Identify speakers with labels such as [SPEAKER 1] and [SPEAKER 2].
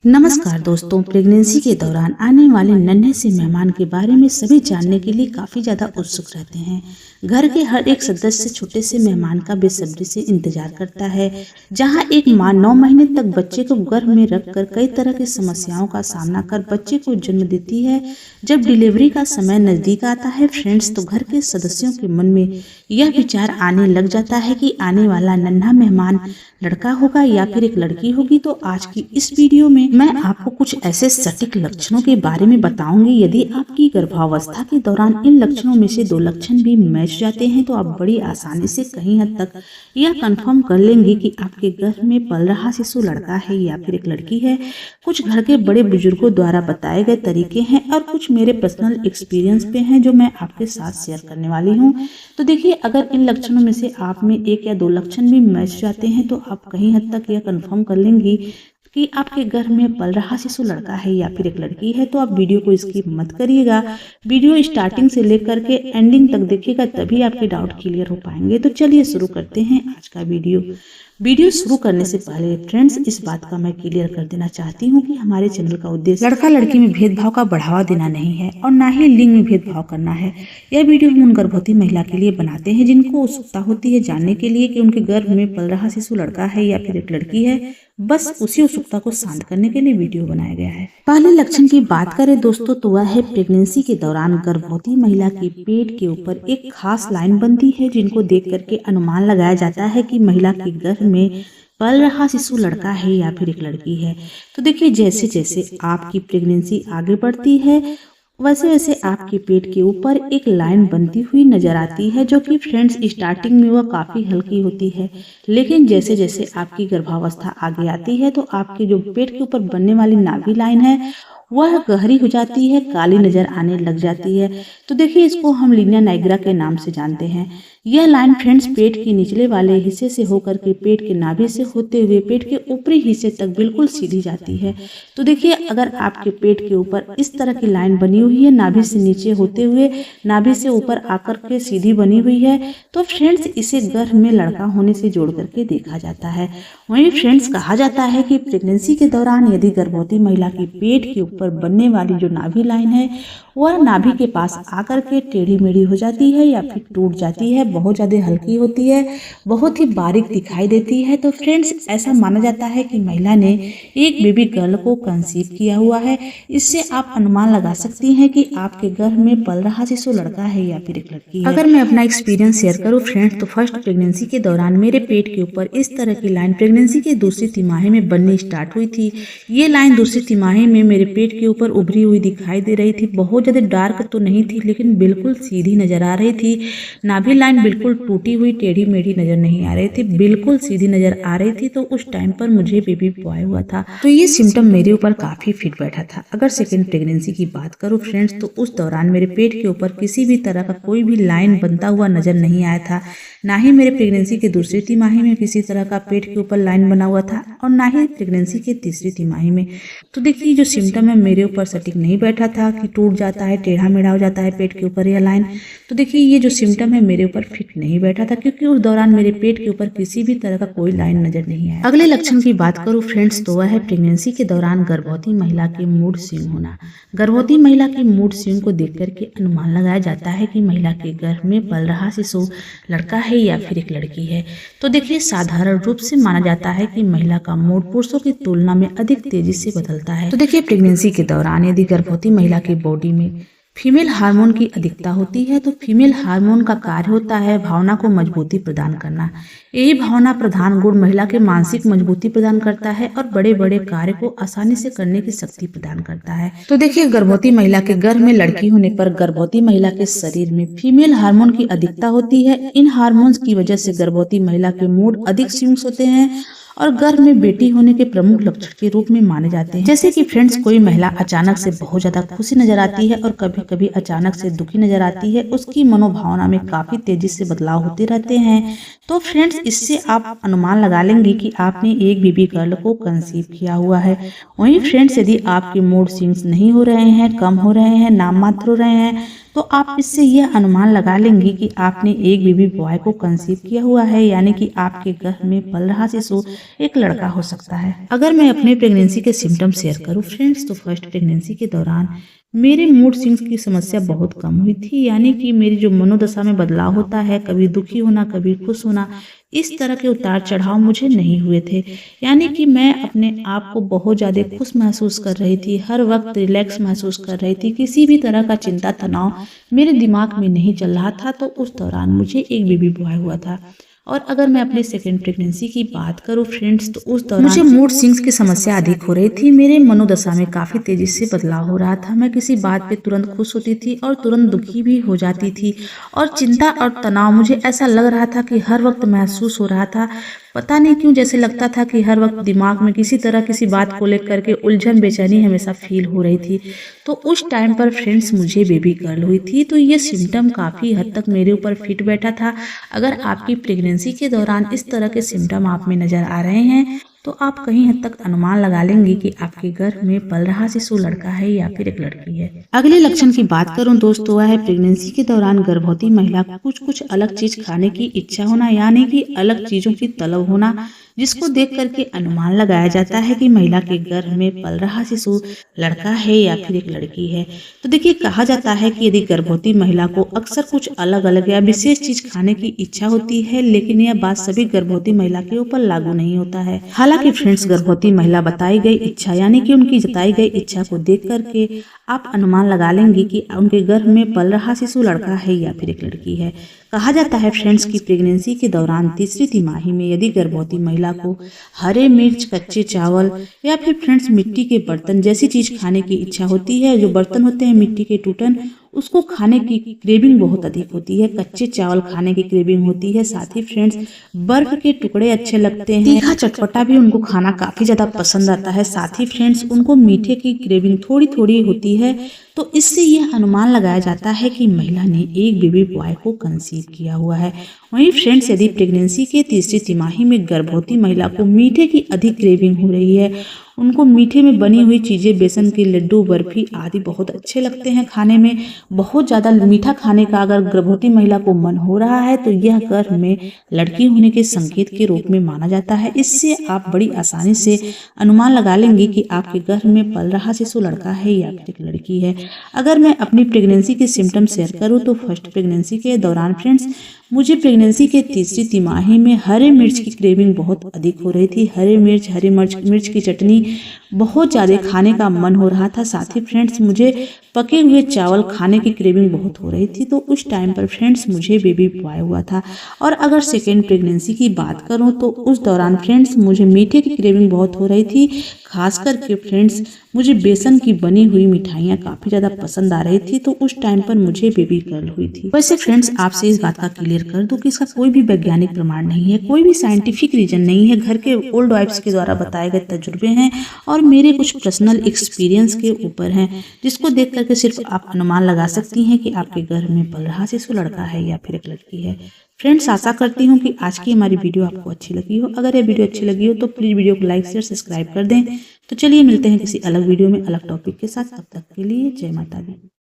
[SPEAKER 1] नमस्कार दोस्तों, प्रेगनेंसी के दौरान आने वाले नन्हे से मेहमान के बारे में सभी जानने के लिए काफ़ी ज़्यादा उत्सुक रहते हैं। घर के हर एक सदस्य छोटे से मेहमान का बेसब्री से इंतजार करता है। जहां एक माँ 9 महीने तक बच्चे को गर्भ में रखकर कई तरह की समस्याओं का सामना कर बच्चे को जन्म देती है। जब डिलीवरी का समय नज़दीक आता है फ्रेंड्स, तो घर के सदस्यों के मन में यह विचार आने लग जाता है कि आने वाला नन्हा मेहमान लड़का होगा या फिर एक लड़की होगी। तो आज की इस वीडियो में मैं आपको कुछ ऐसे सटीक लक्षणों के बारे में बताऊंगी। यदि आपकी गर्भावस्था के दौरान इन लक्षणों में से 2 लक्षण भी मैच जाते हैं तो आप बड़ी आसानी से कहीं हद तक यह कंफर्म कर लेंगे कि आपके गर्भ में पल रहा शिशु लड़का है या फिर एक लड़की है। कुछ घर के बड़े बुजुर्गों द्वारा बताए गए तरीके हैं और कुछ मेरे पर्सनल एक्सपीरियंस पे हैं जो मैं आपके साथ शेयर करने वाली हूँ। तो देखिए, अगर इन लक्षणों में से आप में 1 या 2 लक्षण भी मैच जाते हैं तो आप कहीं हद तक यह कंफर्म कर लेंगी कि आपके गर्भ में पल रहा शिशु लड़का है या फिर एक लड़की है। तो आप वीडियो को स्किप मत करिएगा, वीडियो स्टार्टिंग से लेकर के एंडिंग तक देखिएगा, तभी आपके डाउट क्लियर हो पाएंगे। तो चलिए शुरू करते हैं आज का वीडियो शुरू करने से पहले फ्रेंड्स, इस बात का मैं क्लियर कर देना चाहती हूँ कि हमारे चैनल का उद्देश्य लड़का लड़की में भेदभाव का बढ़ावा देना नहीं है और ना ही लिंग में भेदभाव करना है। यह वीडियो हम उन गर्भवती महिला के लिए बनाते हैं जिनको उत्सुकता होती है जानने के लिए कि उनके गर्भ में पल रहा शिशु लड़का है या फिर एक लड़की है। बस उसी उत्सुकता को शांत करने के लिए वीडियो बनाया गया है। पहले लक्षण की बात करें दोस्तों, तो वह है प्रेगनेंसी के दौरान गर्भवती महिला के पेट के ऊपर एक खास लाइन बनती है जिनको देख करके अनुमान लगाया जाता है कि महिला के गर्भ में पल रहा शिशु लड़का है या फिर एक लड़की है। तो देखिए, जैसे जैसे आपकी प्रेगनेंसी आगे बढ़ती है वैसे वैसे आपके पेट के ऊपर एक लाइन बनती हुई नजर आती है, जो कि फ्रेंड्स स्टार्टिंग में वह काफ़ी हल्की होती है, लेकिन जैसे जैसे आपकी गर्भावस्था आगे आती है तो आपके जो पेट के ऊपर बनने वाली नाभि लाइन है वह गहरी हो जाती है, काली नजर आने लग जाती है। तो देखिए, इसको हम लीनिया नाइग्रा के नाम से जानते हैं। यह लाइन फ्रेंड्स पेट के निचले वाले हिस्से से होकर के पेट के नाभि से होते हुए पेट के ऊपरी हिस्से तक बिल्कुल सीधी जाती है। तो देखिए, अगर आपके पेट के ऊपर इस तरह की लाइन बनी हुई है, नाभि से नीचे होते हुए नाभि से ऊपर आकर के सीधी बनी हुई है, तो फ्रेंड्स इसे गर्भ में लड़का होने से जोड़ करके देखा जाता है। वहीं फ्रेंड्स कहा जाता है कि प्रेगनेंसी के दौरान यदि गर्भवती महिला की पेट के ऊपर बनने वाली जो नाभि लाइन है वह नाभि के पास आकर के टेढ़ी मेढ़ी हो जाती है या फिर टूट जाती है, बहुत ज़्यादा हल्की होती है, बहुत ही बारीक दिखाई देती है, तो फ्रेंड्स ऐसा माना जाता है कि महिला ने एक बेबी गर्ल को कंसीव किया हुआ है। इससे आप अनुमान लगा सकती हैं कि आपके गर्भ में पल रहा शिशु लड़का है या फिर एक लड़की है। अगर मैं अपना एक्सपीरियंस शेयर करूँ फ्रेंड्स, तो फर्स्ट प्रेगनेंसी के दौरान मेरे पेट के ऊपर इस तरह की लाइन प्रेगनेंसी की दूसरी तिमाही में बननी स्टार्ट हुई थी। ये लाइन दूसरी तिमाही में मेरे पेट के ऊपर उभरी हुई दिखाई दे रही थी। बहुत ज़्यादा डार्क तो नहीं थी, लेकिन बिल्कुल सीधी नजर आ रही थी। नाभि लाइन बिल्कुल टूटी हुई टेढ़ी मेढ़ी नजर नहीं आ रही थी, बिल्कुल सीधी नजर आ रही थी। तो उस टाइम पर मुझे बेबी बॉय हुआ था, तो ये सिम्टम मेरे ऊपर काफ़ी फिट बैठा था। अगर सेकेंड प्रेगनेंसी की बात करूँ फ्रेंड्स, तो उस दौरान मेरे पेट के ऊपर किसी भी तरह का कोई भी लाइन बनता हुआ नजर नहीं आया था। ना ही मेरे प्रेगनेंसी के दूसरी तिमाही में किसी तरह का पेट के ऊपर लाइन बना हुआ था और ना ही प्रेगनेंसी के तीसरी तिमाही में। तो देखिए, जो सिम्टम है मेरे ऊपर सटीक नहीं बैठा था कि टूट जाता है, टेढ़ा मेढ़ा हो जाता है पेट के ऊपर यह लाइन। तो देखिए, ये जो सिम्टम है मेरे ऊपर फिट नहीं बैठा था, क्योंकि उस दौरान मेरे पेट के ऊपर किसी भी तरह का कोई लाइन नजर नहीं आया। अगले लक्षण की बात करूँ फ्रेंड्स, तो वह है प्रेगनेंसी के दौरान गर्भवती महिला के मूड स्विंग होना। गर्भवती महिला के मूड स्विंग को देख करके अनुमान लगाया जाता है कि महिला के गर्भ में पल रहा शिशु लड़का है या फिर एक लड़की है। तो देखिए, साधारण रूप से माना जाता है कि महिला का मूड पुरुषों की तुलना में अधिक तेजी से बदलता है। तो देखिए, प्रेगनेंसी के दौरान यदि गर्भवती महिला की बॉडी में फीमेल हार्मोन की अधिकता होती है, तो फीमेल हार्मोन का कार्य होता है भावना को मजबूती प्रदान करना। यही भावना प्रधान गुण महिला के मानसिक मजबूती प्रदान करता है और बड़े बड़े कार्य को आसानी से करने की शक्ति प्रदान करता है। तो देखिए, गर्भवती महिला के गर्भ में लड़की होने पर गर्भवती महिला के शरीर में फीमेल हार्मोन की अधिकता होती है। इन हार्मोन्स की वजह से गर्भवती महिला के मूड अधिक स्विंग्स होते हैं और गर्भ में बेटी होने के प्रमुख लक्षण के रूप में माने जाते हैं। जैसे कि फ्रेंड्स, कोई महिला अचानक से बहुत ज्यादा खुशी नजर आती है और कभी कभी अचानक से दुखी नजर आती है, उसकी मनोभावना में काफी तेजी से बदलाव होते रहते हैं। तो फ्रेंड्स, इससे आप अनुमान लगा लेंगे कि आपने एक बेबी गर्ल को कंसीव किया हुआ है। वहीं फ्रेंड्स, यदि आपके मूड स्विंग्स नहीं हो रहे हैं, कम हो रहे हैं, नाम मात्र हो रहे हैं, तो आप इससे यह अनुमान लगा लेंगी कि आपने एक बेबी बॉय को कंसीव किया हुआ है, यानी कि आपके गर्भ में पल रहा शिशु एक लड़का हो सकता है। अगर मैं अपने प्रेगनेंसी के सिम्टम शेयर करूं फ्रेंड्स, तो फर्स्ट प्रेगनेंसी के दौरान मेरे मूड स्विंग्स की समस्या बहुत कम हुई थी, यानी कि मेरी जो मनोदशा में बदलाव होता है, कभी दुखी होना कभी खुश होना, इस तरह के उतार चढ़ाव मुझे नहीं हुए थे। यानी कि मैं अपने आप को बहुत ज़्यादा खुश महसूस कर रही थी, हर वक्त रिलैक्स महसूस कर रही थी, किसी भी तरह का चिंता तनाव मेरे दिमाग में नहीं चल रहा था। तो उस दौरान मुझे एक बेबी बॉय हुआ था। और अगर मैं अपने सेकेंड प्रेगनेंसी की बात करूं फ्रेंड्स, तो उस दौरान मुझे मूड स्विंग्स की समस्या अधिक हो रही थी। मेरे मनोदशा में काफ़ी तेजी से बदलाव हो रहा था। मैं किसी बात पे तुरंत खुश होती थी और तुरंत दुखी भी हो जाती थी, और चिंता और तनाव मुझे ऐसा लग रहा था कि हर वक्त महसूस हो रहा था। पता नहीं क्यों, जैसे लगता था कि हर वक्त दिमाग में किसी तरह किसी बात को लेकर के उलझन बेचैनी हमेशा फील हो रही थी। तो उस टाइम पर फ्रेंड्स मुझे बेबी गर्ल हुई थी। तो ये सिम्टम काफ़ी हद तक मेरे ऊपर फिट बैठा था। अगर आपकी प्रेगनेंसी के दौरान इस तरह के सिम्टम आप में नजर आ रहे हैं, तो आप कहीं हद तक अनुमान लगा लेंगे कि आपके गर्भ में पल रहा शिशु लड़का है या फिर एक लड़की है। अगले लक्षण की बात करूं दोस्तों, वह है प्रेगनेंसी के दौरान गर्भवती महिला को कुछ अलग चीज खाने की इच्छा होना, यानी कि अलग चीजों की तलब होना, जिसको देख करके अनुमान लगाया जाता है कि महिला के गर्भ में पल रहा शिशु लड़का है या फिर एक लड़की है। तो देखिए, कहा जाता है कि यदि गर्भवती महिला को अक्सर कुछ अलग अलग या विशेष चीज खाने की इच्छा होती है, लेकिन यह बात सभी गर्भवती महिला के ऊपर लागू नहीं होता है। हालांकि फ्रेंड्स, गर्भवती महिला बताई गई इच्छा यानी कि उनकी जताई गई इच्छा को देख करके आप अनुमान लगा लेंगे कि उनके गर्भ में पल रहा शिशु लड़का है या फिर एक लड़की है। कहा जाता है फ्रेंड्स कि प्रेगनेंसी के दौरान तीसरी तिमाही में यदि गर्भवती महिला को हरे मिर्च, कच्चे चावल या फिर फ्रेंड्स मिट्टी के बर्तन जैसी चीज खाने की इच्छा होती है, जो बर्तन होते हैं मिट्टी के टूटन, उसको खाने की क्रेविंग बहुत अधिक होती है। कच्चे चावल खाने की क्रेविंग होती है। साथ ही फ्रेंड्स, बर्फ के टुकड़े अच्छे लगते हैं। तीखा चटपटा भी उनको खाना काफी ज्यादा पसंद आता है। साथ ही फ्रेंड्स, उनको मीठे की क्रेविंग थोड़ी थोड़ी होती है। तो इससे यह अनुमान लगाया जाता है कि महिला ने एक बेबी बॉय को कंसीव किया हुआ है। वहीं फ्रेंड्स, यदि प्रेगनेंसी के तीसरी तिमाही में गर्भवती महिला को मीठे की अधिक क्रेविंग हो रही है, उनको मीठे में बनी हुई चीज़ें, बेसन के लड्डू, बर्फी आदि बहुत अच्छे लगते हैं खाने में, बहुत ज़्यादा मीठा खाने का अगर गर्भवती महिला को मन हो रहा है, तो यह गर्भ में लड़की होने के संकेत के रूप में माना जाता है। इससे आप बड़ी आसानी से अनुमान लगा लेंगे कि आपके गर्भ में पल रहा शिशु लड़का है या फिर एक लड़की है। अगर मैं अपनी प्रेगनेंसी के सिम्टम शेयर करूँ, तो फर्स्ट प्रेगनेंसी के दौरान फ्रेंड्स, मुझे प्रेगनेंसी के तीसरी तिमाही में हरे मिर्च की क्रेविंग बहुत अधिक हो रही थी। हरी मिर्च की चटनी बहुत ज़्यादा खाने का मन हो रहा था। साथ ही फ्रेंड्स, मुझे पके हुए चावल खाने की क्रेविंग बहुत हो रही थी। तो उस टाइम पर फ्रेंड्स, मुझे बेबी बॉय हुआ था। और अगर सेकेंड प्रेगनेंसी की बात करूं, तो उस दौरान फ्रेंड्स, मुझे मीठे की क्रेविंग बहुत हो रही थी। खास करके फ्रेंड्स, मुझे बेसन की बनी हुई मिठाइयाँ काफ़ी ज़्यादा पसंद आ रही थी। तो उस टाइम पर मुझे बेबी गर्ल हुई थी। वैसे फ्रेंड्स, आपसे इस बात का क्लियर कर दूं कि इसका कोई भी वैज्ञानिक प्रमाण नहीं है, कोई भी साइंटिफिक रीजन नहीं है। घर के ओल्ड वाइफ्स के द्वारा बताए गए तजुर्बे हैं और मेरे कुछ पर्सनल एक्सपीरियंस के ऊपर हैं, जिसको देख करके सिर्फ आप अनुमान लगा सकती हैं कि आपके घर में पल रहा शिशु लड़का है या फिर एक लड़की है। फ्रेंड्स, आशा करती हूँ कि आज की हमारी वीडियो आपको अच्छी लगी हो। अगर ये वीडियो अच्छी लगी हो तो प्लीज़ वीडियो को लाइक शेयर सब्सक्राइब कर दें। तो चलिए मिलते हैं किसी अलग वीडियो में अलग टॉपिक के साथ। तब तक के लिए जय माता दी।